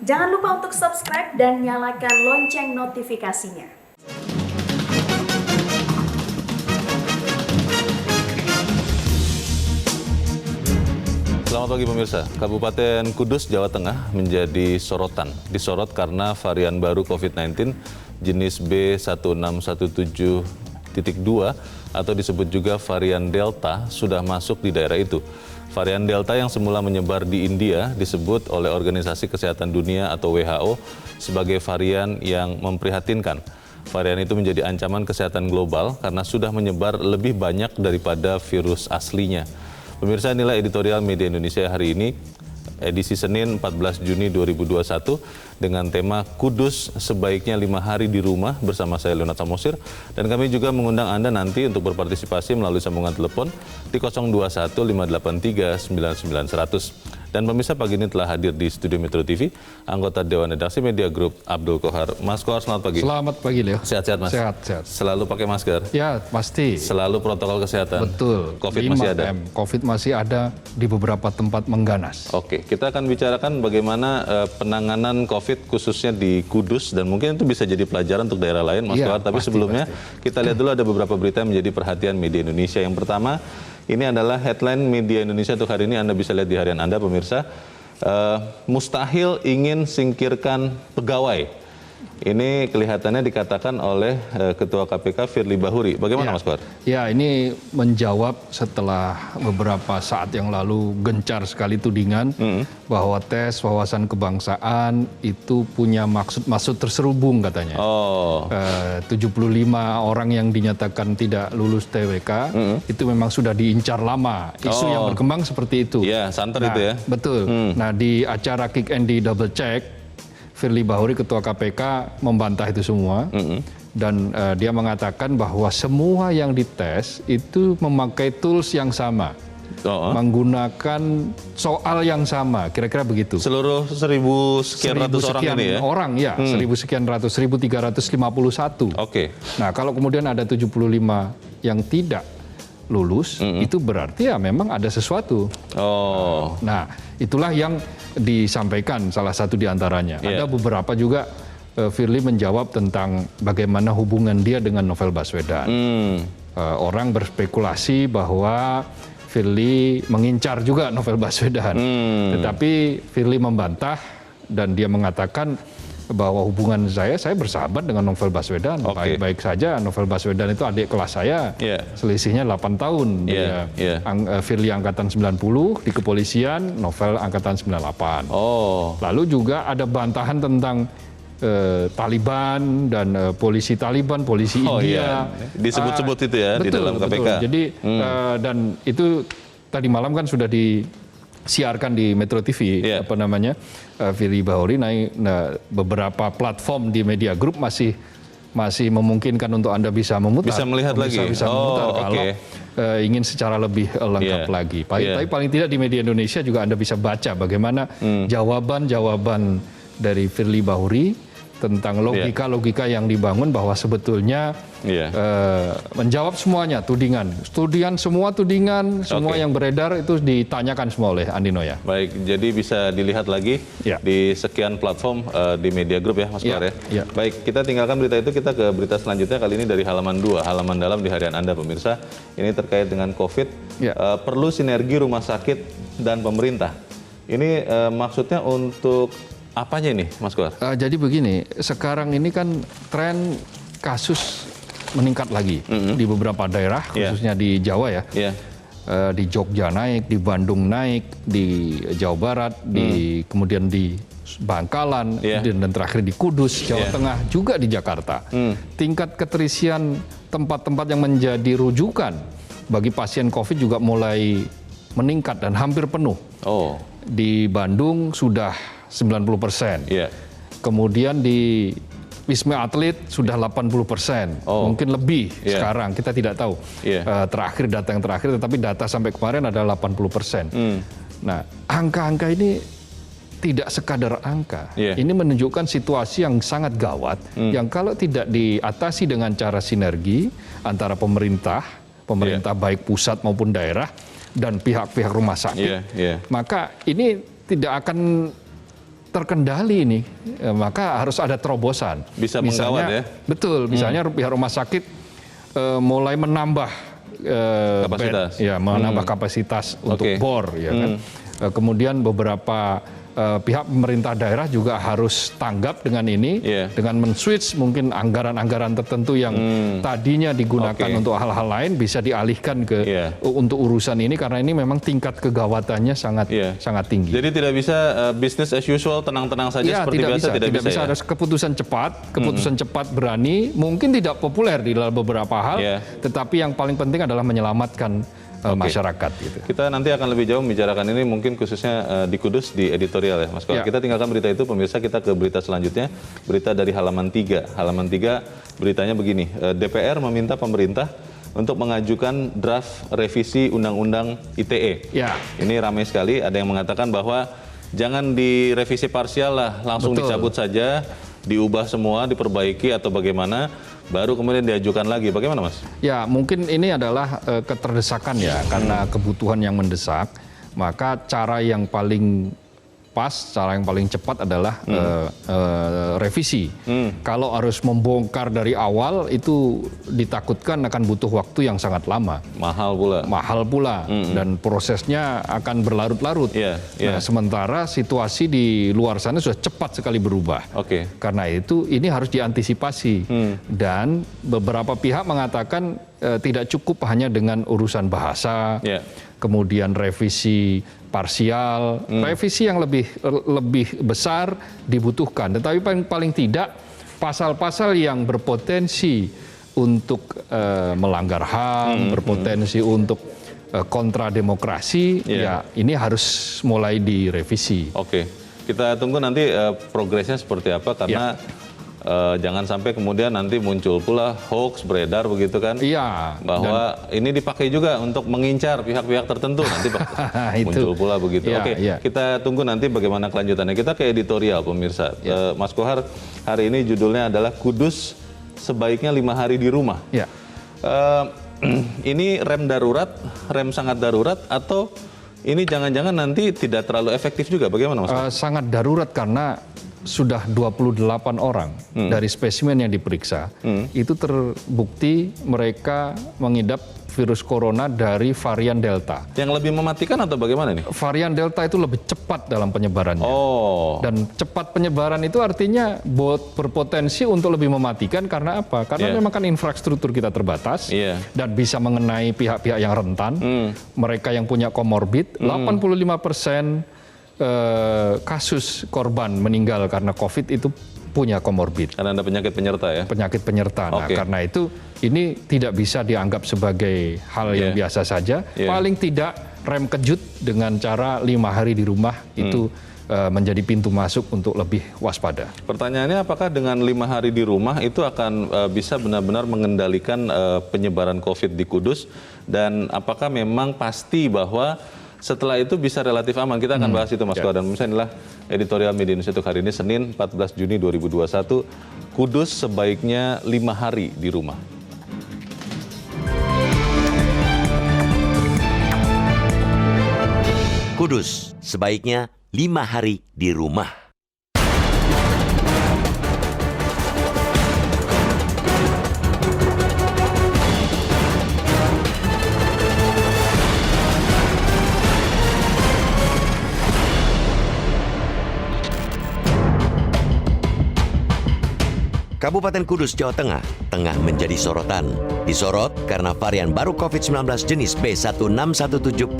Jangan lupa untuk subscribe dan nyalakan lonceng notifikasinya. Selamat pagi pemirsa. Kabupaten Kudus, Jawa Tengah menjadi sorotan. Disorot karena varian baru COVID-19 jenis B1617.2 atau disebut juga varian Delta sudah masuk di daerah itu. Varian Delta yang semula menyebar di India disebut oleh Organisasi Kesehatan Dunia atau WHO sebagai varian yang memprihatinkan. Varian itu menjadi ancaman kesehatan global karena sudah menyebar lebih banyak daripada virus aslinya. Pemirsa, inilah editorial Media Indonesia hari ini, edisi Senin 14 Juni 2021 dengan tema Kudus sebaiknya 5 hari di rumah bersama saya Leonard Samosir, dan kami juga mengundang Anda nanti untuk berpartisipasi melalui sambungan telepon di 021 583 99 100. Dan pemirsa, pagi ini telah hadir di studio Metro TV anggota Dewan Redaksi Media Group Abdul Kohar. Mas Kohar, selamat pagi. Selamat pagi, Leo. Sehat-sehat, Mas? Sehat. Selalu pakai masker? Ya, pasti. Selalu protokol kesehatan? Betul. COVID masih ada? COVID masih ada di beberapa tempat mengganas. Oke, kita akan bicarakan bagaimana penanganan COVID khususnya di Kudus, dan mungkin itu bisa jadi pelajaran untuk daerah lain, Mas Kohar. Tapi sebelumnya kita lihat dulu ada beberapa berita yang menjadi perhatian media Indonesia. Yang pertama, ini adalah headline Media Indonesia untuk hari ini. Anda bisa lihat di harian Anda, pemirsa. Mustahil ingin singkirkan pegawai. Ini kelihatannya dikatakan oleh Ketua KPK Firly Bahuri. Bagaimana, Mas Kohar? Ya, ini menjawab setelah beberapa saat yang lalu gencar sekali tudingan bahwa tes wawasan kebangsaan itu punya maksud terselubung katanya. 75 orang yang dinyatakan tidak lulus TWK itu memang sudah diincar lama. Isu yang berkembang seperti itu. Iya, santer itu ya. Betul. Nah, di acara Kick and di Double Check, Firly Bahuri, Ketua KPK, membantah itu semua. Dan dia mengatakan bahwa semua yang dites itu memakai tools yang sama. Menggunakan soal yang sama, kira-kira begitu. Seluruh 1.000 sekian ratus orang ini ya? Orang, ya, 1.000 sekian ratus, 1.351. Oke. Nah, kalau kemudian ada 755 yang tidak lulus, itu berarti ya memang ada sesuatu. Nah, itulah yang disampaikan salah satu di antaranya. Ada beberapa juga Firly menjawab tentang bagaimana hubungan dia dengan Novel Baswedan. Orang berspekulasi bahwa Firly mengincar juga Novel Baswedan. Tetapi Firly membantah dan dia mengatakan bahwa hubungan saya bersahabat dengan Novel Baswedan. Baik-baik saja. Novel Baswedan itu adik kelas saya. Selisihnya 8 tahun. Firly angkatan 90 di kepolisian, Novel angkatan 98. Lalu juga ada bantahan tentang Taliban dan polisi Taliban, polisi India. Disebut-sebut itu ya, betul, di dalam KPK. Betul. Jadi dan itu tadi malam kan sudah disiarkan di Metro TV, Firly Bahuri naik beberapa platform di Media Group masih memungkinkan untuk Anda bisa memutar. Bisa melihat lagi. Bisa memutar kalau ingin secara lebih lengkap lagi. Tapi paling tidak di Media Indonesia juga Anda bisa baca bagaimana jawaban-jawaban dari Firly Bahuri tentang logika-logika yang dibangun bahwa sebetulnya menjawab semuanya, tudingan, semua yang beredar itu ditanyakan semua oleh Andi Noya. Baik, jadi bisa dilihat lagi di sekian platform di Media Group ya, Mas Kohar ya. Baik, kita tinggalkan berita itu, kita ke berita selanjutnya, kali ini dari halaman 2, halaman dalam di harian Anda, pemirsa. Ini terkait dengan COVID, perlu sinergi rumah sakit dan pemerintah. Ini maksudnya untuk apanya ini, Mas Kohar? Jadi begini, sekarang ini kan tren kasus meningkat lagi di beberapa daerah, khususnya di Jawa ya. Di Jogja naik, di Bandung naik, di Jawa Barat, kemudian di Bangkalan, dan terakhir di Kudus, Jawa Tengah, juga di Jakarta. Tingkat keterisian tempat-tempat yang menjadi rujukan bagi pasien COVID juga mulai meningkat dan hampir penuh. Di Bandung sudah 90%. Kemudian di Wisma Atlet sudah 80%. Mungkin lebih sekarang, kita tidak tahu. Terakhir, data yang terakhir, tetapi data sampai kemarin adalah 80%. Nah, angka-angka ini tidak sekadar angka. Ini menunjukkan situasi yang sangat gawat, yang kalau tidak diatasi dengan cara sinergi antara pemerintah baik pusat maupun daerah, dan pihak-pihak rumah sakit, maka ini tidak akan terkendali ini, maka harus ada terobosan. Bisa menggawat ya? Betul, misalnya pihak rumah sakit mulai menambah kapasitas, menambah kapasitas untuk bor, ya kan. Kemudian beberapa pihak pemerintah daerah juga harus tanggap dengan ini, dengan men-switch mungkin anggaran-anggaran tertentu yang tadinya digunakan untuk hal-hal lain bisa dialihkan ke untuk urusan ini, karena ini memang tingkat kegawatannya sangat tinggi. Jadi tidak bisa business as usual, tenang-tenang saja seperti biasa, tidak bisa. Ada keputusan cepat berani, mungkin tidak populer di dalam beberapa hal, tetapi yang paling penting adalah menyelamatkan masyarakat. Gitu. Kita nanti akan lebih jauh membicarakan ini mungkin khususnya di Kudus di editorial ya Mas Kohar. Kita tinggalkan berita itu, pemirsa, kita ke berita selanjutnya. Berita dari halaman 3. Halaman 3 beritanya begini, DPR meminta pemerintah untuk mengajukan draft revisi Undang-Undang ITE. Ini ramai sekali, ada yang mengatakan bahwa jangan direvisi parsial lah, langsung dicabut saja, diubah semua, diperbaiki atau bagaimana, baru kemudian diajukan lagi. Bagaimana Mas? Ya, mungkin ini adalah keterdesakan ya, karena kebutuhan yang mendesak, maka cara yang paling pas, cara yang paling cepat adalah revisi. Kalau harus membongkar dari awal, itu ditakutkan akan butuh waktu yang sangat lama. Mahal pula. Dan prosesnya akan berlarut-larut. Nah, sementara situasi di luar sana sudah cepat sekali berubah. Karena itu ini harus diantisipasi. Dan beberapa pihak mengatakan tidak cukup hanya dengan urusan bahasa, kemudian revisi parsial, revisi yang lebih besar dibutuhkan. Tetapi paling tidak pasal-pasal yang berpotensi untuk melanggar HAM, berpotensi untuk kontra demokrasi, ya ini harus mulai direvisi. Kita tunggu nanti progresnya seperti apa, karena jangan sampai kemudian nanti muncul pula hoax beredar begitu kan, bahwa ini dipakai juga untuk mengincar pihak-pihak tertentu, nanti muncul pula begitu. Kita tunggu nanti bagaimana kelanjutannya. Kita ke editorial pemirsa. Mas Kohar, hari ini judulnya adalah Kudus sebaiknya 5 hari di rumah. Ini rem darurat, rem sangat darurat, atau ini jangan-jangan nanti tidak terlalu efektif juga? Bagaimana Mas Kohar? Sangat darurat, karena sudah 28 orang dari spesimen yang diperiksa, itu terbukti mereka mengidap virus corona dari varian Delta. Yang lebih mematikan atau bagaimana nih? Varian Delta itu lebih cepat dalam penyebarannya. Dan cepat penyebaran itu artinya berpotensi untuk lebih mematikan, karena apa? Karena memang kan infrastruktur kita terbatas dan bisa mengenai pihak-pihak yang rentan, mereka yang punya komorbid. 85% kasus korban meninggal karena COVID itu punya komorbid. Karena ada penyakit penyerta ya? Penyakit penyerta. Nah, karena itu ini tidak bisa dianggap sebagai hal yang biasa saja. Paling tidak rem kejut dengan cara 5 hari di rumah itu menjadi pintu masuk untuk lebih waspada. Pertanyaannya, apakah dengan 5 hari di rumah itu akan bisa benar-benar mengendalikan penyebaran COVID di Kudus? Dan apakah memang pasti bahwa setelah itu bisa relatif aman? Kita akan bahas itu Mas Kohar. Dan misalnya inilah editorial Media Indonesia untuk hari ini, Senin 14 Juni 2021. Kudus sebaiknya 5 hari di rumah. Kudus sebaiknya 5 hari di rumah. Kabupaten Kudus, Jawa Tengah, tengah menjadi sorotan. Disorot karena varian baru COVID-19 jenis B1617.2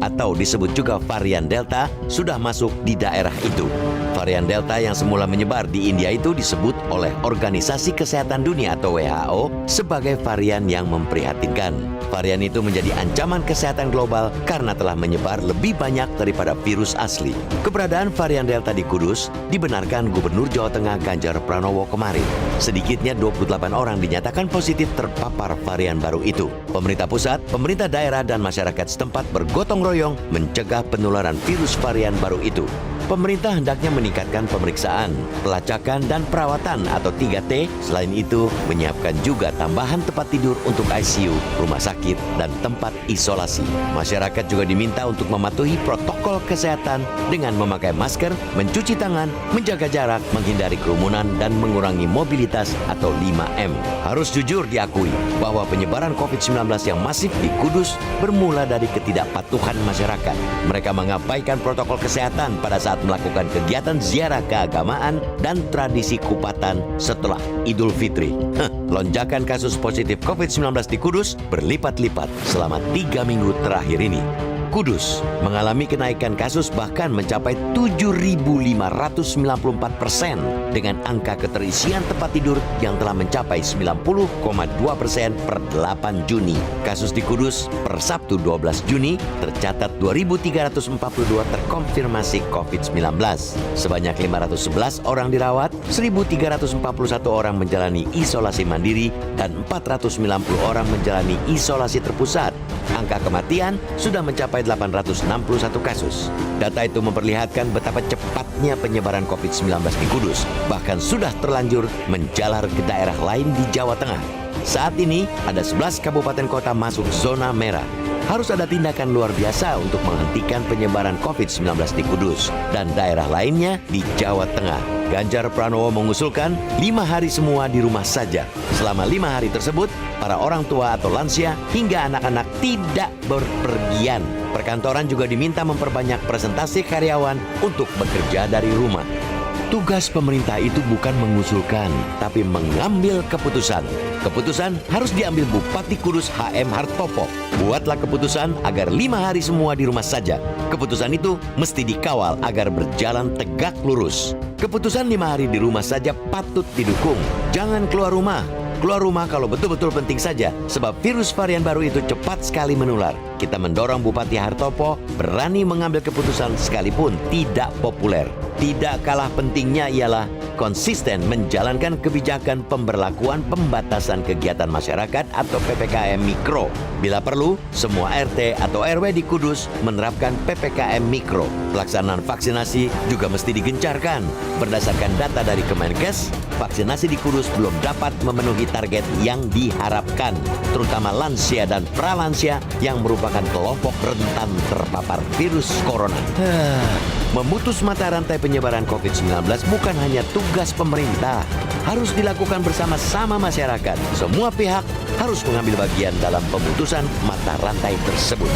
atau disebut juga varian Delta sudah masuk di daerah itu. Varian Delta yang semula menyebar di India itu disebut oleh Organisasi Kesehatan Dunia atau WHO sebagai varian yang memprihatinkan. Varian itu menjadi ancaman kesehatan global karena telah menyebar lebih banyak daripada virus asli. Keberadaan varian Delta di Kudus dibenarkan Gubernur Jawa Tengah Ganjar Pranowo kemarin. Sedikitnya 28 orang dinyatakan positif terpapar varian baru itu. Pemerintah pusat, pemerintah daerah, dan masyarakat setempat bergotong royong mencegah penularan virus varian baru itu. Pemerintah hendaknya meningkatkan pemeriksaan, pelacakan, dan perawatan atau 3T. Selain itu, menyiapkan juga tambahan tempat tidur untuk ICU, rumah sakit, dan tempat isolasi. Masyarakat juga diminta untuk mematuhi protokol kesehatan dengan memakai masker, mencuci tangan, menjaga jarak, menghindari kerumunan, dan mengurangi mobilitas atau 5M. Harus jujur diakui bahwa penyebaran COVID-19 yang masif di Kudus bermula dari ketidakpatuhan masyarakat. Mereka mengabaikan protokol kesehatan pada saat melakukan kegiatan ziarah keagamaan dan tradisi kupatan setelah Idul Fitri. Lonjakan kasus positif COVID-19 di Kudus berlipat-lipat selama 3 minggu terakhir ini. Kudus mengalami kenaikan kasus bahkan mencapai 7.594% dengan angka keterisian tempat tidur yang telah mencapai 90,2% per 8 Juni. Kasus di Kudus per Sabtu 12 Juni tercatat 2.342 terkonfirmasi COVID-19. Sebanyak 511 orang dirawat, 1.341 orang menjalani isolasi mandiri, dan 490 orang menjalani isolasi terpusat. Angka kematian sudah mencapai 861 kasus. Data itu memperlihatkan betapa cepatnya penyebaran COVID-19 di Kudus, bahkan sudah terlanjur menjalar ke daerah lain di Jawa Tengah. Saat ini, ada 11 kabupaten kota masuk zona merah. Harus ada tindakan luar biasa untuk menghentikan penyebaran COVID-19 di Kudus dan daerah lainnya di Jawa Tengah. Ganjar Pranowo mengusulkan 5 hari semua di rumah saja. Selama 5 hari tersebut, para orang tua atau lansia hingga anak-anak tidak berpergian. Perkantoran juga diminta memperbanyak presentasi karyawan untuk bekerja dari rumah. Tugas pemerintah itu bukan mengusulkan, tapi mengambil keputusan. Keputusan harus diambil Bupati Kudus HM Hartopo. Buatlah keputusan agar 5 hari semua di rumah saja. Keputusan itu mesti dikawal agar berjalan tegak lurus. Keputusan 5 hari di rumah saja patut didukung. Jangan keluar rumah. Keluar rumah kalau betul-betul penting saja, sebab virus varian baru itu cepat sekali menular. Kita mendorong Bupati Hartopo berani mengambil keputusan sekalipun tidak populer. Tidak kalah pentingnya ialah konsisten menjalankan kebijakan pemberlakuan pembatasan kegiatan masyarakat atau PPKM Mikro. Bila perlu, semua RT atau RW di Kudus menerapkan PPKM Mikro. Pelaksanaan vaksinasi juga mesti digencarkan. Berdasarkan data dari Kemenkes, vaksinasi di Kudus belum dapat memenuhi target yang diharapkan, terutama lansia dan pralansia yang merupakan kelompok rentan terpapar virus corona. Memutus mata rantai penyebaran COVID-19 bukan hanya tugas pemerintah, harus dilakukan bersama-sama masyarakat. Semua pihak harus mengambil bagian dalam pemutusan mata rantai tersebut.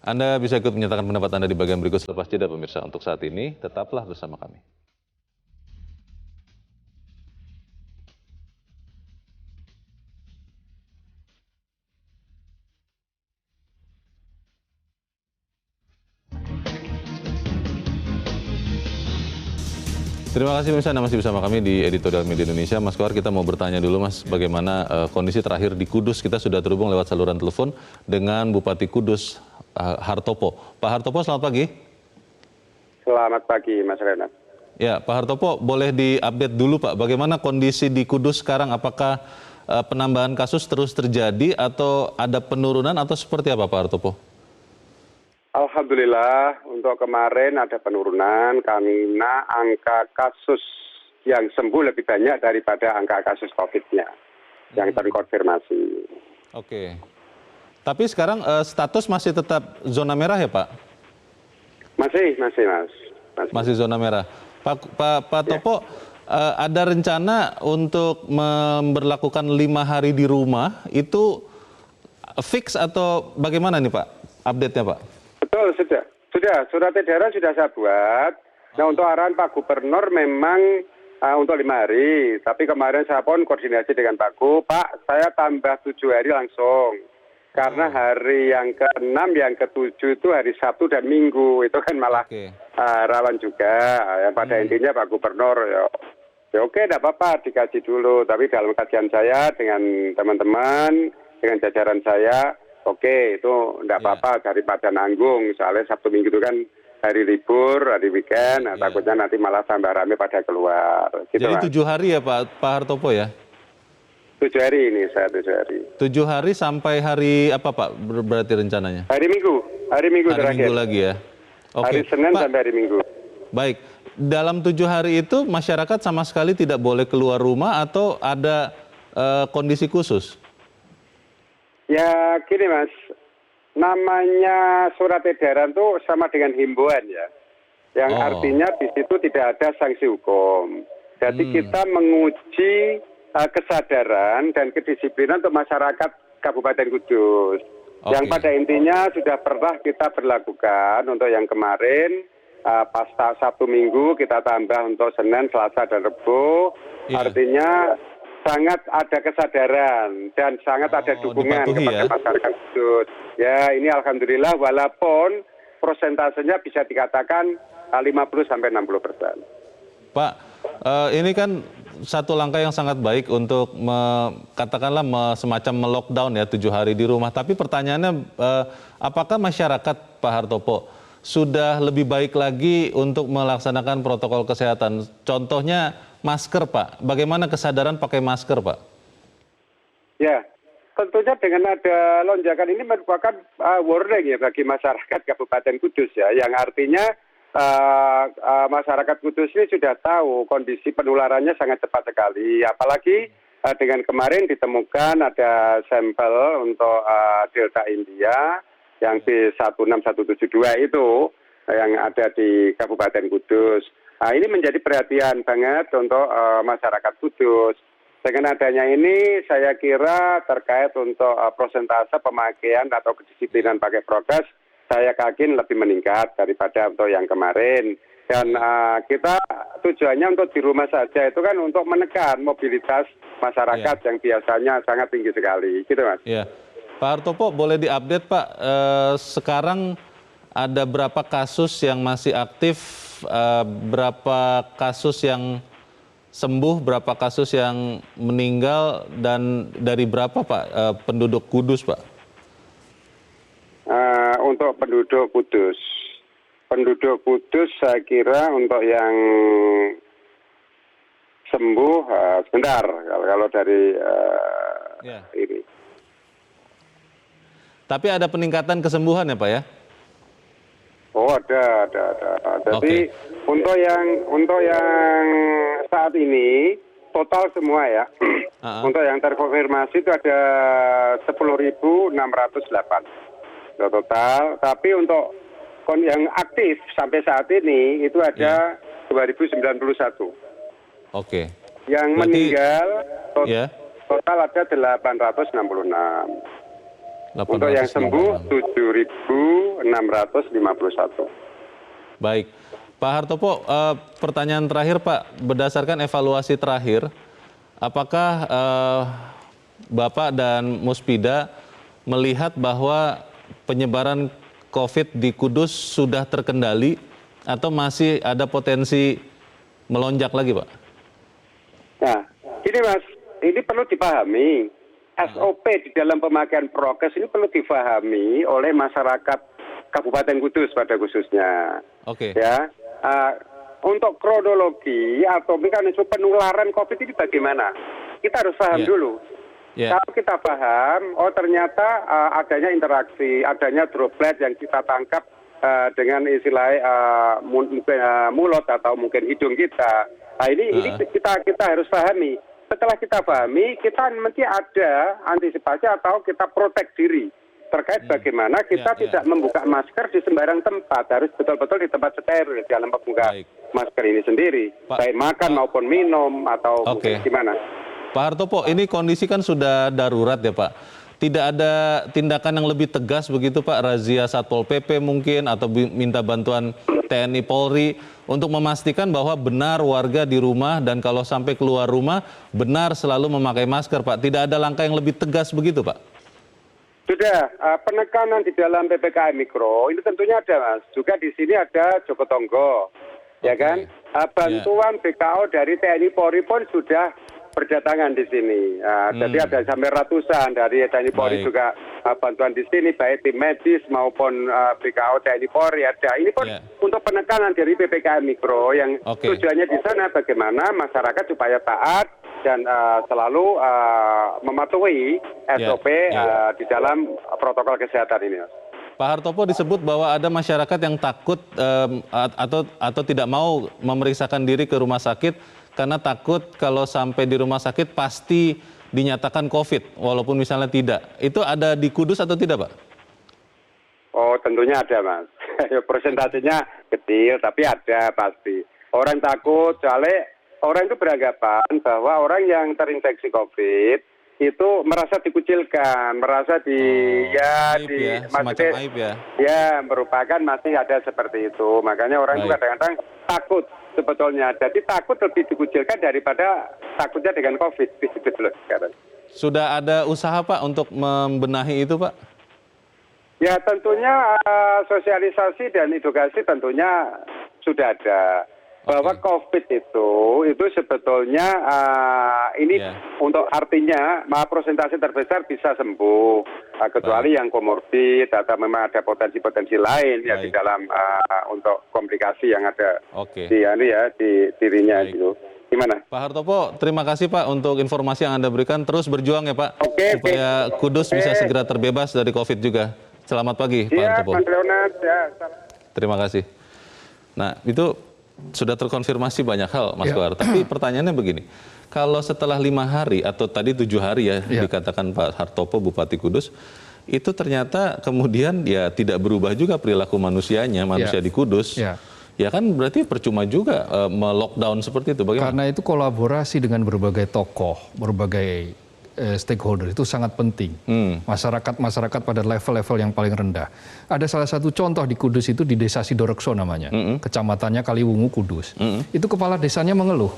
Anda bisa ikut menyatakan pendapat Anda di bagian berikut selepas jeda pemirsa. Untuk saat ini, tetaplah bersama kami. Terima kasih pemirsa, Anda masih bersama kami di Editorial Media Indonesia. Mas Kohar, kita mau bertanya dulu Mas, bagaimana kondisi terakhir di Kudus. Kita sudah terhubung lewat saluran telepon dengan Bupati Kudus, Hartopo. Pak Hartopo, selamat pagi. Selamat pagi, Mas Renat. Ya, Pak Hartopo, boleh diupdate dulu Pak, bagaimana kondisi di Kudus sekarang? Apakah penambahan kasus terus terjadi atau ada penurunan atau seperti apa Pak Hartopo? Alhamdulillah, untuk kemarin ada penurunan karena angka kasus yang sembuh lebih banyak daripada angka kasus COVID-nya yang terkonfirmasi. Oke. Tapi sekarang status masih tetap zona merah ya Pak? Masih Mas. Masih zona merah. Pak Topo, ada rencana untuk memberlakukan 5 hari di rumah, itu fix atau bagaimana nih Pak? Update-nya Pak? Betul, sudah. Surat edaran sudah saya buat. Nah, untuk arahan Pak Gubernur memang untuk 5 hari. Tapi kemarin saya pun koordinasi dengan Pak Gub, Pak, saya tambah 7 hari langsung. Karena hari yang ke-6, yang ke-7 itu hari Sabtu dan Minggu. Itu kan malah rawan juga. Yang pada intinya Pak Gubernur, ya oke, tidak apa-apa, dikaji dulu. Tapi dalam kajian saya dengan teman-teman, dengan jajaran saya, oke, itu tidak apa-apa daripada nanggung. Soalnya Sabtu Minggu itu kan hari libur, hari weekend, takutnya nanti malah tambah rame pada keluar. Gitu, jadi Mas. 7 hari ya Pak Hartopo ya? 7 hari ini saya 7 hari. 7 hari sampai hari apa Pak berarti rencananya? Hari Minggu Hari terakhir. Minggu lagi ya? Oke. Hari Senin Pak, sampai hari Minggu. baik. Dalam 7 hari itu masyarakat sama sekali tidak boleh keluar rumah atau ada kondisi khusus? Ya gini Mas, namanya surat edaran tuh sama dengan himbauan ya. Yang artinya di situ tidak ada sanksi hukum. Jadi kita menguji kesadaran dan kedisiplinan untuk masyarakat Kabupaten Kudus. Yang pada intinya sudah pernah kita berlakukan untuk yang kemarin, pas Sabtu Minggu kita tambah untuk Senin, Selasa, dan Rebo. Artinya sangat ada kesadaran dan sangat ada dukungan kepada masyarakat Kudus. Ya ini alhamdulillah walaupun prosentasenya bisa dikatakan 50-60%. Pak, ini kan satu langkah yang sangat baik untuk katakanlah semacam melockdown ya 7 hari di rumah. Tapi pertanyaannya, apakah masyarakat Pak Hartopo sudah lebih baik lagi untuk melaksanakan protokol kesehatan? Contohnya masker Pak, bagaimana kesadaran pakai masker Pak? Ya, tentunya dengan ada lonjakan ini merupakan warning ya bagi masyarakat Kabupaten Kudus ya, yang artinya masyarakat Kudus ini sudah tahu kondisi penularannya sangat cepat sekali. Apalagi dengan kemarin ditemukan ada sampel untuk Delta India yang B16172 itu yang ada di Kabupaten Kudus. Ini menjadi perhatian banget untuk masyarakat Kudus. Dengan adanya ini saya kira terkait untuk prosentase pemakaian atau kedisiplinan pakai prokes, saya yakin lebih meningkat daripada untuk yang kemarin. Dan kita tujuannya untuk di rumah saja itu kan untuk menekan mobilitas masyarakat yang biasanya sangat tinggi sekali. Gitu Mas. Iya. Pak Hartopo boleh diupdate Pak, sekarang ada berapa kasus yang masih aktif, berapa kasus yang sembuh, berapa kasus yang meninggal, dan dari berapa Pak penduduk Kudus Pak? Untuk penduduk Kudus saya kira untuk yang sembuh sebentar kalau dari ini. Tapi ada peningkatan kesembuhan ya Pak ya? Oh ada. Jadi untuk yang saat ini total semua ya. Untuk yang terkonfirmasi itu ada 10.608 total. Tapi untuk yang aktif sampai saat ini itu ada 2091. Oke. Yang meninggal total ada 866. Untuk yang sembuh 7.651. Baik. Pak Hartopo, pertanyaan terakhir Pak, berdasarkan evaluasi terakhir, apakah Bapak dan Muspida melihat bahwa penyebaran COVID di Kudus sudah terkendali atau masih ada potensi melonjak lagi Pak? Nah, ini Mas, ini perlu dipahami. SOP di dalam pemakaian prokes ini perlu difahami oleh masyarakat Kabupaten Kudus pada khususnya. Oke. Ya, untuk kronologi atau mekanisme penularan COVID ini bagaimana? Kita harus paham dulu. Kalau kita paham, oh ternyata adanya interaksi, adanya droplet yang kita tangkap dengan istilah mungkin mulut atau mungkin hidung kita. Nah ini kita harus pahami. Setelah kita pahami, kita nanti ada antisipasi atau kita protek diri terkait bagaimana kita tidak membuka masker di sembarang tempat, harus betul-betul di tempat steril dalam membuka masker ini sendiri, baik makan maupun minum atau mungkin gimana. Pak Hartopo, ini kondisi kan sudah darurat ya Pak. Tidak ada tindakan yang lebih tegas begitu Pak, razia Satpol PP mungkin atau minta bantuan TNI Polri untuk memastikan bahwa benar warga di rumah dan kalau sampai keluar rumah benar selalu memakai masker Pak. Tidak ada langkah yang lebih tegas begitu Pak? Sudah, penekanan di dalam PPKM Mikro ini tentunya ada Mas. Juga di sini ada Joko Tonggo, ya kan? Bantuan BKO dari TNI Polri pun sudah berdatangan di sini. Jadi ada sampai ratusan dari TNI Polri juga bantuan di sini, baik tim medis maupun BKO TNI Polri ada. Ini pun untuk penekanan dari PPKM Mikro yang tujuannya di sana bagaimana masyarakat supaya taat, dan selalu mematuhi SOP di dalam protokol kesehatan ini, Mas. Pak Hartopo, disebut bahwa ada masyarakat yang takut atau tidak mau memeriksakan diri ke rumah sakit karena takut kalau sampai di rumah sakit pasti dinyatakan COVID, walaupun misalnya tidak. Itu ada di Kudus atau tidak, Pak? Oh, tentunya ada, Mas. Persentasenya kecil, tapi ada pasti. Orang takut, soalnya orang itu beranggapan bahwa orang yang terinfeksi COVID itu merasa dikucilkan, merasa semacam aib ya. Ya, merupakan masih ada seperti itu. Makanya orang itu kadang-kadang takut sebetulnya. Jadi takut lebih dikucilkan daripada takutnya dengan COVID. Sekarang. Sudah ada usaha, Pak, untuk membenahi itu, Pak? Ya, tentunya sosialisasi dan edukasi tentunya sudah ada. Bahwa COVID itu sebetulnya untuk artinya persentase terbesar bisa sembuh, kecuali yang komorbid atau memang ada potensi-potensi lain ya di dalam untuk komplikasi yang ada di dirinya gitu. Gimana? Pak Hartopo, terima kasih Pak untuk informasi yang Anda berikan. Terus berjuang ya Pak, supaya Kudus bisa segera terbebas dari COVID juga. Selamat pagi Pak Hartopo. Pak Leonard, terima kasih. Nah, itu sudah terkonfirmasi banyak hal, Mas Kohar. Tapi pertanyaannya begini, kalau setelah 5 hari atau tadi 7 hari ya dikatakan Pak Hartopo, Bupati Kudus, itu ternyata kemudian ya tidak berubah juga perilaku manusianya, manusia di Kudus. Ya kan berarti percuma juga melockdown seperti itu. Bagaimana? Karena itu kolaborasi dengan berbagai tokoh, berbagai stakeholder itu sangat penting. Masyarakat pada level-level yang paling rendah. Ada salah satu contoh di Kudus itu di Desa Sidorekso namanya, kecamatannya Kaliwungu Kudus. Itu kepala desanya mengeluh,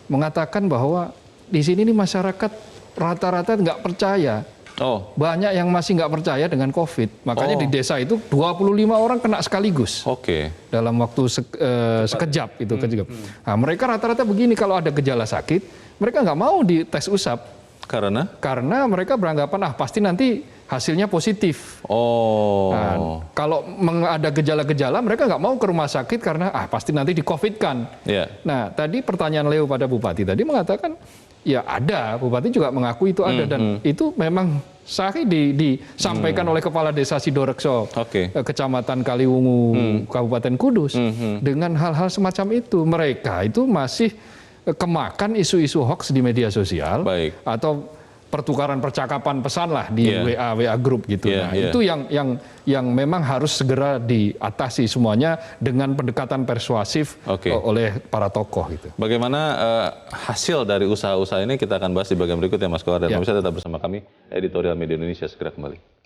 mengatakan bahwa di sini nih masyarakat rata-rata nggak percaya. Banyak yang masih nggak percaya dengan COVID. Makanya di desa itu 25 orang kena sekaligus. Dalam waktu sekejap itu. Nah, mereka rata-rata begini, kalau ada gejala sakit, mereka nggak mau dites usap. Karena mereka beranggapan pasti nanti hasilnya positif. Nah, kalau ada gejala-gejala mereka nggak mau ke rumah sakit karena pasti nanti di-COVID-kan. Nah, tadi pertanyaan Leo pada Bupati tadi mengatakan ya ada, Bupati juga mengaku itu ada dan itu memang sahih disampaikan oleh Kepala Desa Sidorekso, Kecamatan Kaliwungu, Kabupaten Kudus. Dengan hal-hal semacam itu mereka itu masih kemakan isu-isu hoax di media sosial atau pertukaran percakapan pesan lah di WA grup gitu. Itu yang memang harus segera diatasi semuanya dengan pendekatan persuasif oleh para tokoh gitu. Bagaimana hasil dari usaha-usaha ini kita akan bahas di bagian berikut ya Mas Kohar, dan pemirsa tetap bersama kami, Editorial Media Indonesia segera kembali.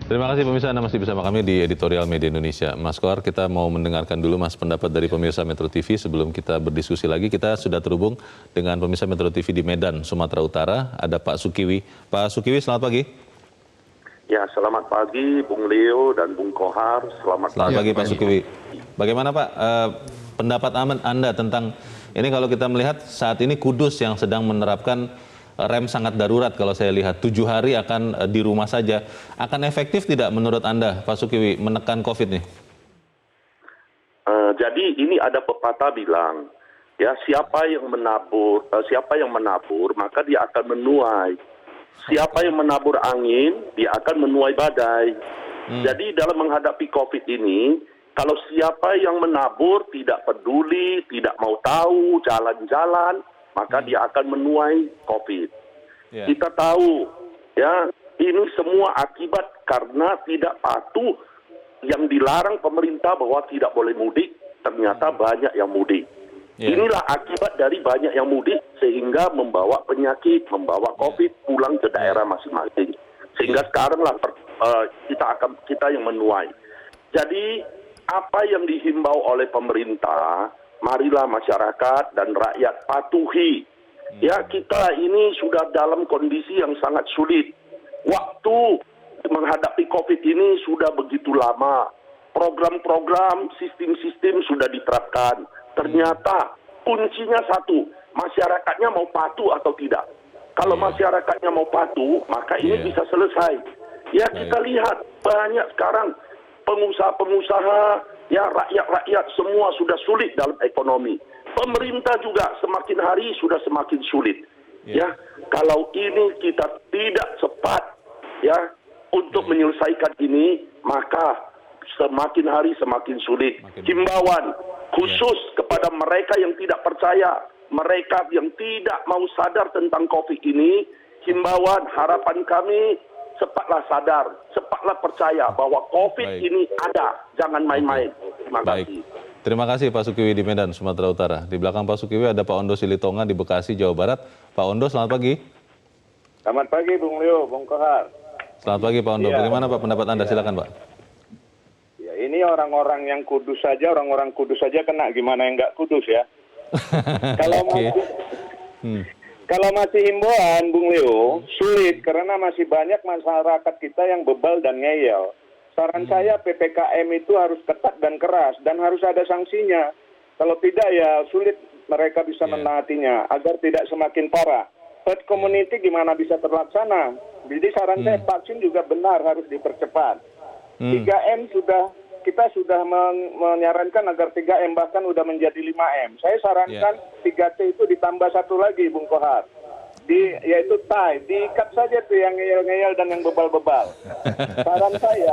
Terima kasih pemirsa, Anda masih bersama kami di Editorial Media Indonesia. Mas Kohar, kita mau mendengarkan dulu Mas pendapat dari pemirsa Metro TV sebelum kita berdiskusi lagi. Kita sudah terhubung dengan pemirsa Metro TV di Medan, Sumatera Utara. Ada Pak Sukiwi. Pak Sukiwi, selamat pagi. Ya, selamat pagi Bung Leo dan Bung Kohar. Selamat pagi Pak Sukiwi. Bagaimana Pak pendapat Anda tentang ini, kalau kita melihat saat ini Kudus yang sedang menerapkan rem sangat darurat, kalau saya lihat 7 hari akan di rumah saja. Akan efektif tidak menurut Anda, Pak Sukiwi, menekan COVID nih? Jadi ini ada pepatah bilang, ya siapa yang menabur maka dia akan menuai. Siapa yang menabur angin, dia akan menuai badai. Jadi dalam menghadapi COVID ini, kalau siapa yang menabur tidak peduli, tidak mau tahu, jalan-jalan, maka dia akan menuai COVID. Kita tahu, ya ini semua akibat karena tidak patuh yang dilarang pemerintah bahwa tidak boleh mudik, ternyata banyak yang mudik. Inilah akibat dari banyak yang mudik sehingga membawa penyakit, membawa COVID pulang ke daerah masing-masing. Sehingga sekaranglah kita yang menuai. Jadi apa yang dihimbau oleh pemerintah, marilah masyarakat dan rakyat patuhi. Ya, kita ini sudah dalam kondisi yang sangat sulit. Waktu menghadapi COVID ini sudah begitu lama. Program-program, sistem-sistem sudah diterapkan. Ternyata kuncinya satu, masyarakatnya mau patuh atau tidak. Kalau masyarakatnya mau patuh, maka ini bisa selesai. Ya kita lihat banyak sekarang pengusaha-pengusaha, ya rakyat-rakyat semua sudah sulit dalam ekonomi. Pemerintah juga semakin hari sudah semakin sulit. Ya, kalau ini kita tidak cepat ya untuk menyelesaikan ini, maka semakin hari semakin sulit. Himbauan khusus kepada mereka yang tidak percaya, mereka yang tidak mau sadar tentang COVID ini, himbauan harapan kami cepatlah sadar, cepatlah percaya bahwa COVID ini ada, jangan main-main. Terima kasih. Terima kasih Pak Sukiwi di Medan, Sumatera Utara. Di belakang Pak Sukiwi ada Pak Ondo Silitonga di Bekasi, Jawa Barat. Pak Ondo, selamat pagi. Selamat pagi, Bung Leo, Bung Kohar. Selamat pagi Pak Ondo. Bagaimana Pak pendapat Anda? Silakan Pak. Ya, ini orang-orang yang kudus saja, orang-orang kudus saja kena, gimana yang nggak kudus ya? Kalau masih himbauan, Bung Leo, sulit karena masih banyak masyarakat kita yang bebal dan ngeyel. Saran saya PPKM itu harus ketat dan keras dan harus ada sanksinya. Kalau tidak ya sulit mereka bisa menaatinya agar tidak semakin parah. Herd community gimana bisa terlaksana? Jadi saran saya vaksin juga benar harus dipercepat. 3M kita sudah menyarankan agar 3M bahkan sudah menjadi 5M. Saya sarankan 3T itu ditambah satu lagi, Bung Kohar. Yaitu tie, diikat saja tuh yang ngeyel-ngeyel dan yang bebal-bebal. Saran saya,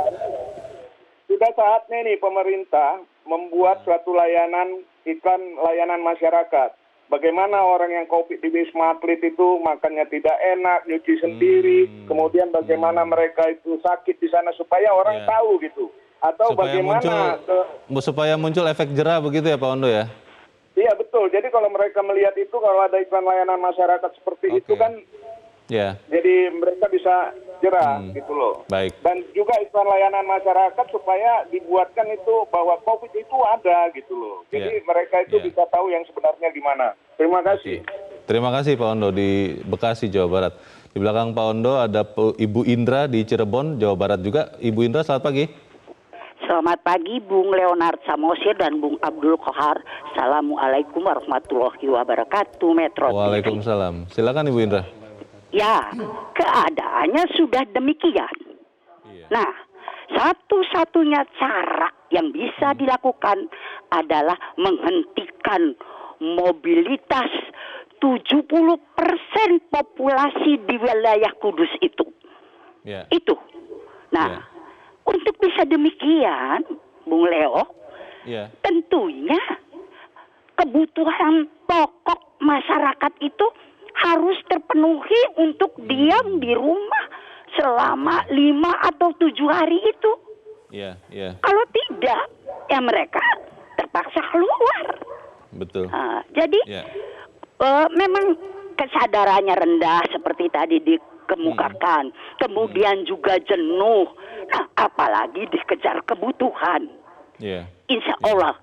sudah saatnya nih pemerintah membuat suatu iklan layanan masyarakat. Bagaimana orang yang COVID di Wisma Atlet itu makannya tidak enak, nyuci sendiri, kemudian bagaimana mereka itu sakit di sana supaya orang tahu gitu. Atau supaya muncul efek jerah begitu ya Pak Ondo ya? Iya betul, jadi kalau mereka melihat itu, kalau ada iklan layanan masyarakat seperti itu kan, jadi mereka bisa jerah gitu loh. Baik. Dan juga iklan layanan masyarakat supaya dibuatkan itu bahwa COVID itu ada gitu loh. Jadi mereka itu bisa tahu yang sebenarnya gimana. Terima kasih. Terima kasih Pak Ondo di Bekasi, Jawa Barat. Di belakang Pak Ondo ada Ibu Indra di Cirebon, Jawa Barat juga. Ibu Indra, selamat pagi. Selamat pagi Bung Leonard Samosir dan Bung Abdul Kohar. Assalamualaikum warahmatullahi wabarakatuh. Metro. Waalaikumsalam. Silakan Ibu Indra. Ya, keadaannya sudah demikian. Nah, satu-satunya cara yang bisa dilakukan adalah menghentikan mobilitas 70% populasi di wilayah Kudus itu. Itu. Nah, untuk bisa demikian, Bung Leo, tentunya kebutuhan pokok masyarakat itu harus terpenuhi untuk diam di rumah selama 5 atau 7 hari itu. Kalau tidak, ya mereka terpaksa keluar. Betul. Jadi memang kesadarannya rendah seperti tadi dikemukakan, kemudian juga jenuh. Nah, apalagi dikejar kebutuhan. Insya Allah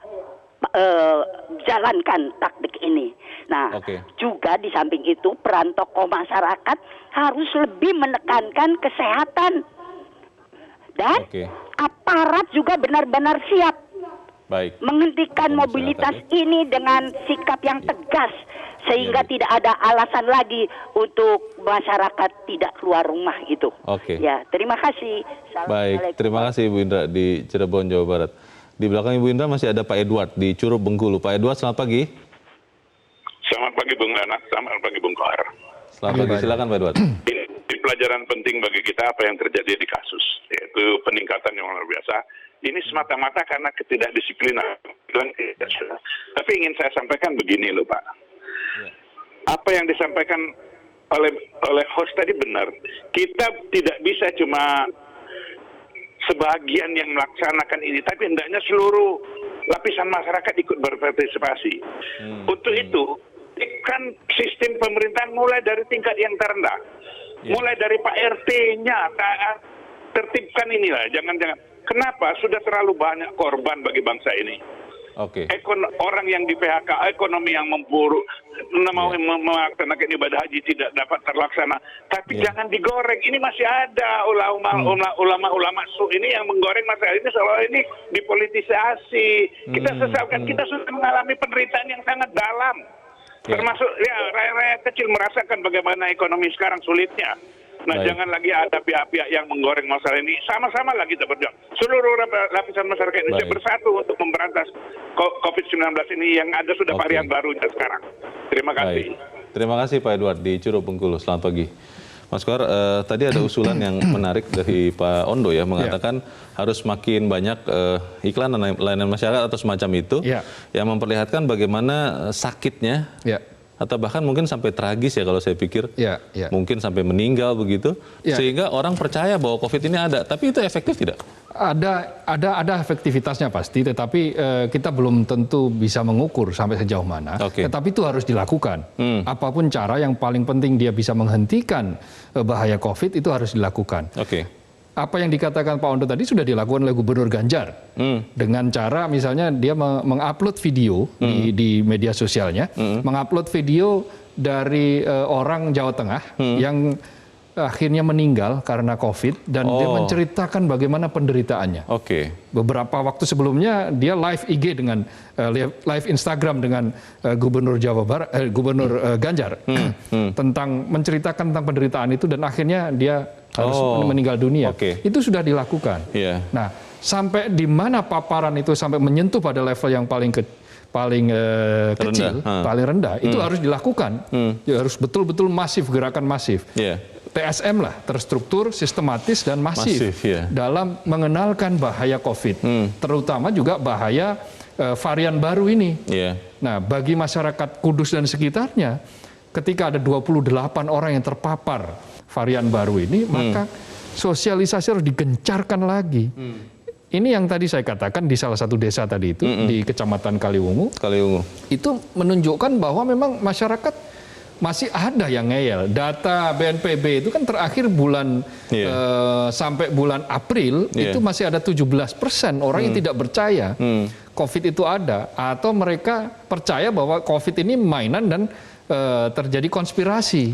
jalankan taktik ini. Nah, juga di samping itu peran tokoh masyarakat harus lebih menekankan kesehatan dan aparat juga benar-benar siap menghentikan mobilitas ini dengan sikap yang tegas sehingga tidak ada alasan lagi untuk masyarakat tidak keluar rumah itu. Ya, terima kasih. Baik, terima kasih Ibu Indra di Cirebon, Jawa Barat. Di belakang Ibu Indra masih ada Pak Edward di Curug, Bengkulu. Pak Edward, selamat pagi. Selamat pagi Bung Leonard, selamat pagi Bung Kohar. Selamat pagi, silakan Pak Edward. Ini pelajaran penting bagi kita apa yang terjadi di kasus, yaitu peningkatan yang luar biasa. Ini semata-mata karena ketidakdisiplinan. Tapi ingin saya sampaikan begini loh Pak. Apa yang disampaikan oleh host tadi benar. Kita tidak bisa cuma sebagian yang melaksanakan ini, tapi hendaknya seluruh lapisan masyarakat ikut berpartisipasi. Untuk itu, kan sistem pemerintahan mulai dari tingkat yang terendah. Mulai dari Pak RT-nya, tertibkan inilah, jangan-jangan. Kenapa? Sudah terlalu banyak korban bagi bangsa ini. Orang yang di PHK, ekonomi yang memburuk, mau melaksanakan ibadah haji tidak dapat terlaksana. Tapi jangan digoreng. Ini masih ada ulama-ulama ini yang menggoreng masalah ini seolah ini dipolitisasi. Kita sesalkan, kita sudah mengalami penderitaan yang sangat dalam. Termasuk ya rakyat kecil merasakan bagaimana ekonomi sekarang sulitnya. Nah, jangan lagi ada pihak-pihak yang menggoreng masalah ini. Sama-sama lah kita berjuang. Seluruh lapisan masyarakat Indonesia bersatu untuk memberantas COVID-19 ini yang ada sudah varian barunya sekarang. Terima kasih. Terima kasih Pak Edward di Curug Bengkulu. Selamat pagi. Mas Kohar, tadi ada usulan yang menarik dari Pak Ondo ya, mengatakan harus makin banyak iklan dan layanan masyarakat atau semacam itu yang memperlihatkan bagaimana sakitnya atau bahkan mungkin sampai tragis ya kalau saya pikir, mungkin sampai meninggal begitu, sehingga orang percaya bahwa COVID ini ada. Tapi itu efektif tidak? Ada efektivitasnya pasti, tetapi kita belum tentu bisa mengukur sampai sejauh mana. Tetapi itu harus dilakukan. Apapun cara, yang paling penting dia bisa menghentikan bahaya COVID itu harus dilakukan. Apa yang dikatakan Pak Ondo tadi sudah dilakukan oleh Gubernur Ganjar dengan cara misalnya dia mengupload video di media sosialnya, mengupload video dari orang Jawa Tengah yang akhirnya meninggal karena COVID dan dia menceritakan bagaimana penderitaannya. Beberapa waktu sebelumnya dia live IG dengan live Instagram dengan Gubernur Jawa Barat, Gubernur Ganjar tentang menceritakan tentang penderitaan itu dan akhirnya dia harus meninggal dunia. Itu sudah dilakukan. Nah, sampai di mana paparan itu sampai menyentuh pada level yang paling kecil, paling rendah, itu harus dilakukan. Harus betul-betul masif, gerakan masif. TSM lah, terstruktur, sistematis, dan masif dalam mengenalkan bahaya COVID, terutama juga bahaya varian baru ini. Nah, bagi masyarakat Kudus dan sekitarnya, ketika ada 28 orang yang terpapar varian baru ini, maka sosialisasi harus digencarkan lagi. Ini yang tadi saya katakan di salah satu desa tadi itu, di Kecamatan Kaliwungu, itu menunjukkan bahwa memang masyarakat masih ada yang ngeyel. Data BNPB itu kan terakhir bulan sampai bulan April itu masih ada 17% orang yang tidak percaya COVID itu ada, atau mereka percaya bahwa COVID ini mainan dan terjadi konspirasi.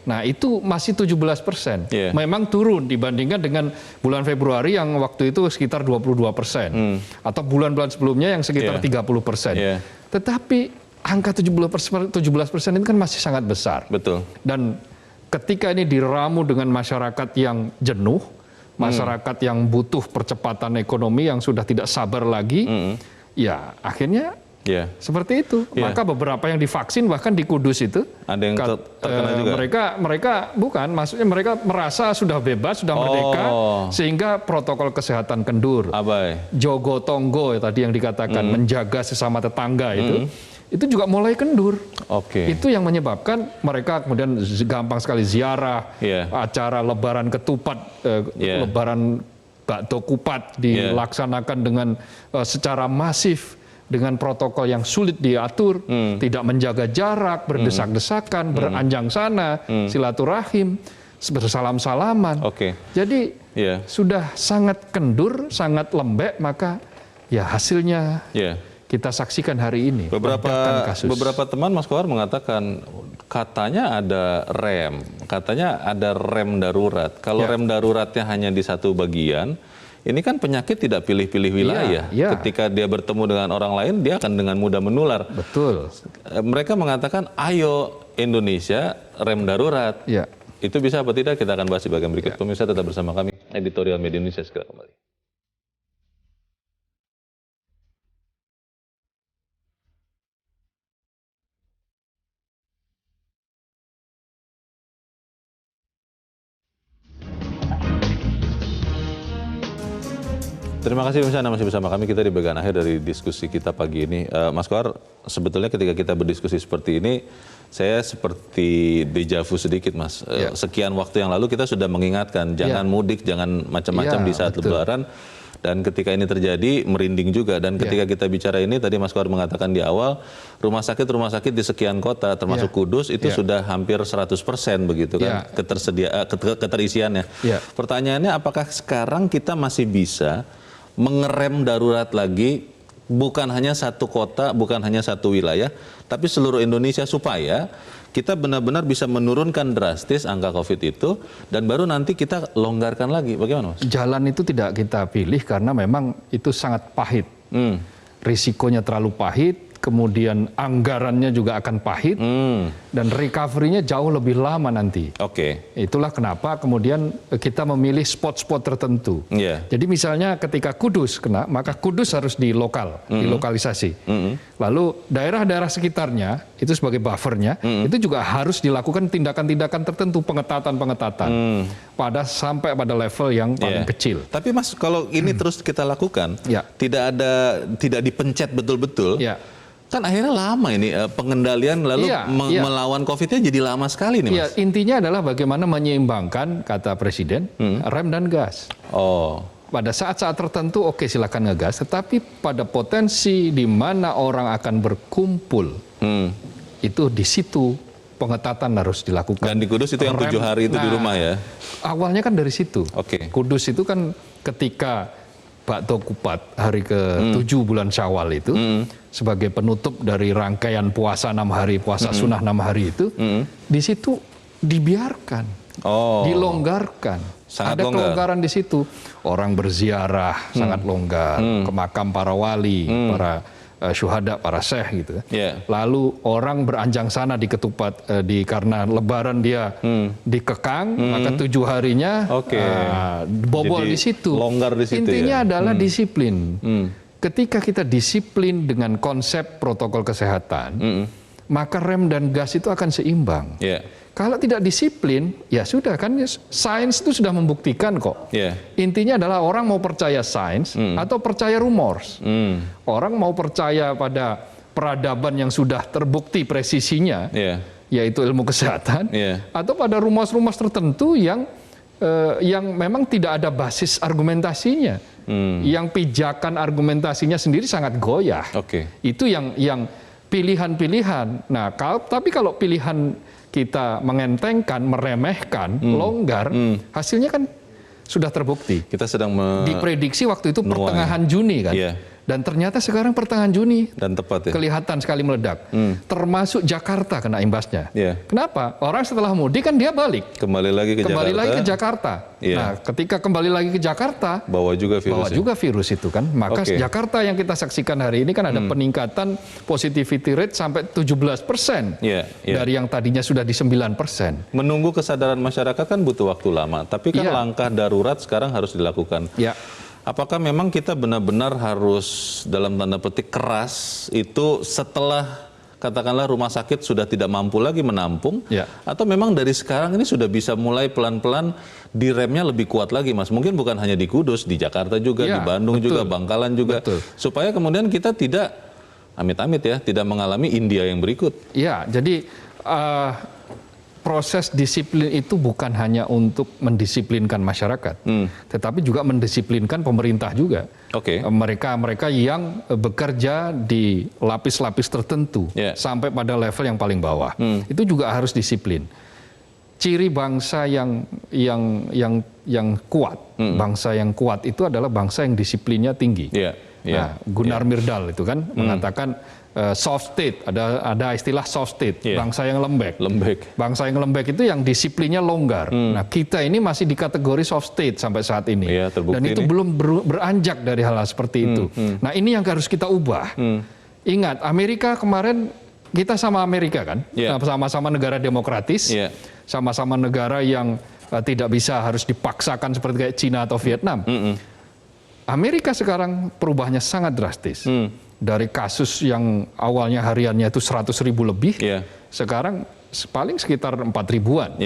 Nah, itu masih 17%. Memang turun dibandingkan dengan bulan Februari yang waktu itu sekitar 22%. Atau bulan-bulan sebelumnya yang sekitar 30%. Tetapi angka 17% itu kan masih sangat besar. Dan ketika ini diramu dengan masyarakat yang jenuh, masyarakat yang butuh percepatan ekonomi, yang sudah tidak sabar lagi, ya akhirnya seperti itu. Maka beberapa yang divaksin bahkan di Kudus itu ada yang terkena juga. Mereka bukan, maksudnya mereka merasa sudah bebas, sudah merdeka, sehingga protokol kesehatan kendur. Jogo tonggo tadi yang dikatakan, menjaga sesama tetangga itu juga mulai kendur. Itu yang menyebabkan mereka kemudian gampang sekali ziarah, acara lebaran ketupat, lebaran bakdo kupat dilaksanakan dengan secara masif, dengan protokol yang sulit diatur, tidak menjaga jarak, berdesak-desakan, beranjang sana, silaturahim, bersalam-salaman. Jadi sudah sangat kendur, sangat lembek, maka ya hasilnya kita saksikan hari ini. Beberapa teman Mas Kohar mengatakan katanya ada rem darurat. Kalau rem daruratnya hanya di satu bagian, ini kan penyakit tidak pilih-pilih wilayah. Ketika dia bertemu dengan orang lain, dia akan dengan mudah menular. Mereka mengatakan, ayo Indonesia rem darurat. Itu bisa apa tidak? Kita akan bahas di bagian berikut. Pemirsa tetap bersama kami. Editorial Media Indonesia segera kembali. Terima kasih Anda masih bersama kami. Kita di bagian akhir dari diskusi kita pagi ini. Mas Kohar, sebetulnya ketika kita berdiskusi seperti ini, saya seperti deja vu sedikit, Mas. Sekian waktu yang lalu kita sudah mengingatkan, jangan mudik, jangan macam-macam di saat Lebaran. Dan ketika ini terjadi, merinding juga. Dan ketika kita bicara ini, tadi Mas Kohar mengatakan di awal, rumah sakit di sekian kota, termasuk Kudus, itu sudah hampir 100% begitu kan, keterisiannya. Pertanyaannya, apakah sekarang kita masih bisa mengerem darurat lagi, bukan hanya satu kota, bukan hanya satu wilayah, tapi seluruh Indonesia, supaya kita benar-benar bisa menurunkan drastis angka COVID itu, dan baru nanti kita longgarkan lagi. Bagaimana, Mas? Jalan itu tidak kita pilih karena memang itu sangat pahit. Risikonya terlalu pahit, kemudian anggarannya juga akan pahit, dan recovery-nya jauh lebih lama nanti. Itulah kenapa kemudian kita memilih spot-spot tertentu. Jadi misalnya ketika Kudus kena, maka Kudus harus dilokalisasi. Lalu daerah-daerah sekitarnya, itu sebagai buffernya, itu juga harus dilakukan tindakan-tindakan tertentu, pengetatan-pengetatan, sampai pada level yang paling kecil. Tapi Mas, kalau ini terus kita lakukan, tidak dipencet betul-betul, kan akhirnya lama ini pengendalian lalu melawan COVID-nya jadi lama sekali nih Mas. Intinya adalah bagaimana menyeimbangkan, kata Presiden, rem dan gas. Pada saat-saat tertentu silakan ngegas, tetapi pada potensi di mana orang akan berkumpul, itu di situ pengetatan harus dilakukan. Dan di Kudus itu yang 7 hari itu di rumah ya? Awalnya kan dari situ. Kudus itu kan ketika Bakto Kupat hari ke-7 bulan Syawal itu, sebagai penutup dari rangkaian puasa 6 hari, puasa sunnah 6 hari itu, di situ dibiarkan, dilonggarkan. Ada kelonggaran di situ. Orang berziarah sangat longgar ke makam para wali, para syuhada, para syekh gitu. Lalu orang beranjang sana di ketupat, karena lebaran dia dikekang, maka 7 harinya bobol di situ. Longgar di situ. Intinya adalah disiplin. Ketika kita disiplin dengan konsep protokol kesehatan, maka rem dan gas itu akan seimbang. Kalau tidak disiplin, ya sudah kan, sains itu sudah membuktikan kok. Intinya adalah orang mau percaya sains atau percaya rumors. Orang mau percaya pada peradaban yang sudah terbukti presisinya, yaitu ilmu kesehatan, atau pada rumors-rumors tertentu yang memang tidak ada basis argumentasinya, yang pijakan argumentasinya sendiri sangat goyah. Itu yang pilihan-pilihan. Nah, tapi kalau pilihan kita mengentengkan, meremehkan, longgar, hasilnya kan sudah terbukti. Kita sedang diprediksi waktu itu pertengahan Juni kan. Dan ternyata sekarang pertengahan Juni dan tepat kelihatan sekali meledak. Termasuk Jakarta kena imbasnya. Kenapa? Orang setelah mudik kan dia balik. Kembali lagi ke Jakarta. Nah, ketika kembali lagi ke Jakarta, bawa juga virus itu kan. Maka Jakarta yang kita saksikan hari ini kan ada peningkatan positivity rate sampai 17%. Dari yang tadinya sudah di 9%. Menunggu kesadaran masyarakat kan butuh waktu lama. Tapi kan langkah darurat sekarang harus dilakukan. Apakah memang kita benar-benar harus dalam tanda petik keras itu setelah katakanlah rumah sakit sudah tidak mampu lagi menampung, atau memang dari sekarang ini sudah bisa mulai pelan-pelan diremnya lebih kuat lagi, Mas? Mungkin bukan hanya di Kudus, di Jakarta juga, di Bandung juga, Bangkalan juga, supaya kemudian kita tidak amit-amit ya, tidak mengalami India yang berikut. Jadi proses disiplin itu bukan hanya untuk mendisiplinkan masyarakat, tetapi juga mendisiplinkan pemerintah juga. Mereka yang bekerja di lapis-lapis tertentu sampai pada level yang paling bawah, itu juga harus disiplin. Ciri bangsa yang kuat, bangsa yang kuat itu adalah bangsa yang disiplinnya tinggi. Gunnar Myrdal itu kan mengatakan soft state, ada istilah soft state, bangsa yang lembek. Bangsa yang lembek itu yang disiplinnya longgar. Nah, kita ini masih di kategori soft state sampai saat ini. Dan itu belum beranjak dari hal-hal seperti itu. Nah, ini yang harus kita ubah. Ingat, Amerika kemarin, kita sama Amerika kan, sama-sama negara demokratis, sama-sama negara yang tidak bisa harus dipaksakan seperti kayak Cina atau Vietnam. Amerika sekarang perubahannya sangat drastis. Dari kasus yang awalnya hariannya itu 100.000 lebih, sekarang paling sekitar 4.000-an.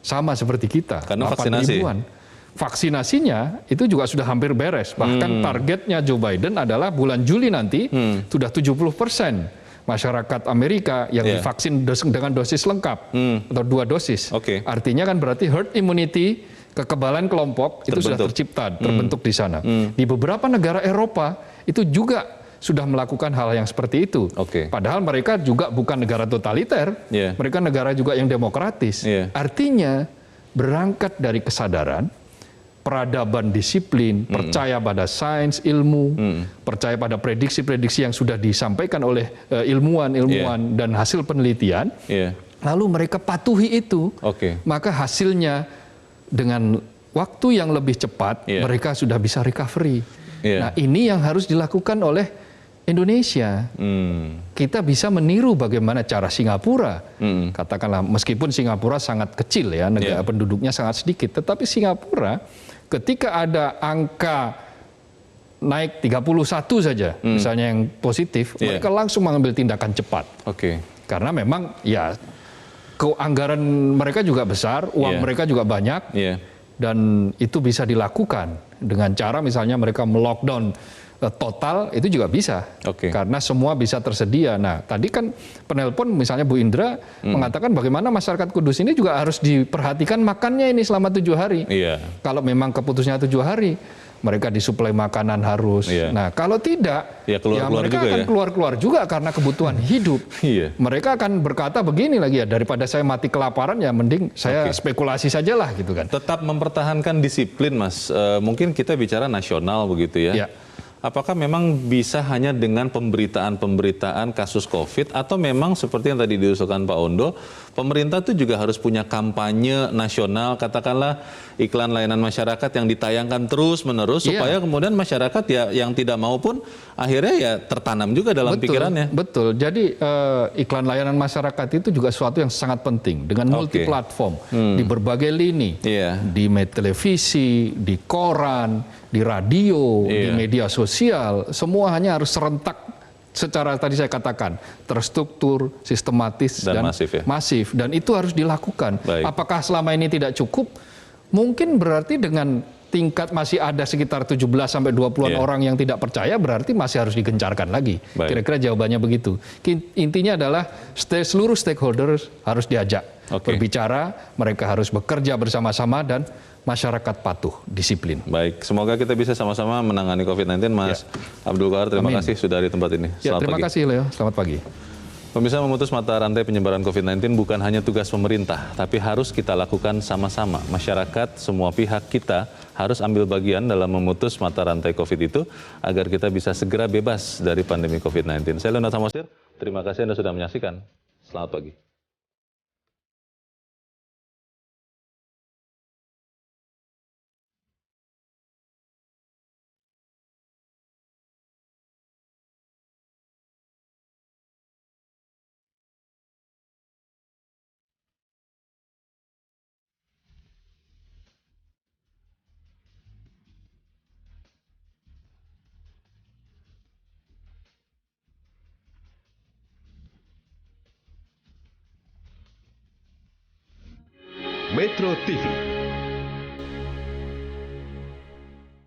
Sama seperti kita, karena vaksinasi. Vaksinasinya itu juga sudah hampir beres. Bahkan targetnya Joe Biden adalah bulan Juli nanti sudah 70% masyarakat Amerika yang divaksin dengan dosis lengkap atau 2 dosis. Artinya kan berarti herd immunity, kekebalan kelompok itu sudah terbentuk di sana. Di beberapa negara Eropa itu juga sudah melakukan hal yang seperti itu. Padahal mereka juga bukan negara totaliter, mereka negara juga yang demokratis. Artinya berangkat dari kesadaran, peradaban disiplin, percaya pada sains, ilmu, percaya pada prediksi-prediksi yang sudah disampaikan oleh ilmuwan-ilmuwan dan hasil penelitian, lalu mereka patuhi itu, maka hasilnya dengan waktu yang lebih cepat mereka sudah bisa recovery. Nah, ini yang harus dilakukan oleh Indonesia. Kita bisa meniru bagaimana cara Singapura. Katakanlah meskipun Singapura sangat kecil ya, negara penduduknya sangat sedikit, tetapi Singapura ketika ada angka naik 31 saja, misalnya yang positif, mereka langsung mengambil tindakan cepat. Karena memang ya anggaran mereka juga besar, uang mereka juga banyak, dan itu bisa dilakukan dengan cara misalnya mereka melockdown total, itu juga bisa, karena semua bisa tersedia. Nah, tadi kan penelpon misalnya Bu Indra mengatakan bagaimana masyarakat Kudus ini juga harus diperhatikan makannya ini selama 7 hari. Kalau memang keputusnya 7 hari, mereka disuplai makanan harus. Nah, kalau tidak, mereka akan keluar-keluar juga karena kebutuhan hidup. Mereka akan berkata begini lagi ya, daripada saya mati kelaparan ya mending saya spekulasi sajalah gitu kan. Tetap mempertahankan disiplin, Mas. Mungkin kita bicara nasional begitu ya. Apakah memang bisa hanya dengan pemberitaan kasus COVID atau memang seperti yang tadi diusulkan Pak Ondo, pemerintah itu juga harus punya kampanye nasional, katakanlah iklan layanan masyarakat yang ditayangkan terus-menerus supaya kemudian masyarakat ya yang tidak mau pun akhirnya ya tertanam juga dalam pikirannya. Betul. Jadi iklan layanan masyarakat itu juga sesuatu yang sangat penting dengan multi platform di berbagai lini, di televisi, di koran, di radio, di media sosial, semua hanya harus serentak secara tadi saya katakan terstruktur, sistematis dan masif, dan itu harus dilakukan. Apakah selama ini tidak cukup? Mungkin berarti dengan tingkat masih ada sekitar 17-20 orang yang tidak percaya, berarti masih harus digencarkan lagi. Kira-kira jawabannya begitu. Intinya adalah seluruh stakeholders harus diajak berbicara, mereka harus bekerja bersama-sama dan masyarakat patuh, disiplin. Baik, semoga kita bisa sama-sama menangani COVID-19, Mas Abdul Qahar. Terima kasih sudah di tempat ini. Terima kasih, Leo. Selamat pagi. Pemirsa, memutus mata rantai penyebaran COVID-19 bukan hanya tugas pemerintah, tapi harus kita lakukan sama-sama. Masyarakat, semua pihak kita harus ambil bagian dalam memutus mata rantai COVID itu agar kita bisa segera bebas dari pandemi COVID-19. Saya Leonard Samosir, terima kasih Anda sudah menyaksikan. Selamat pagi. Metro TV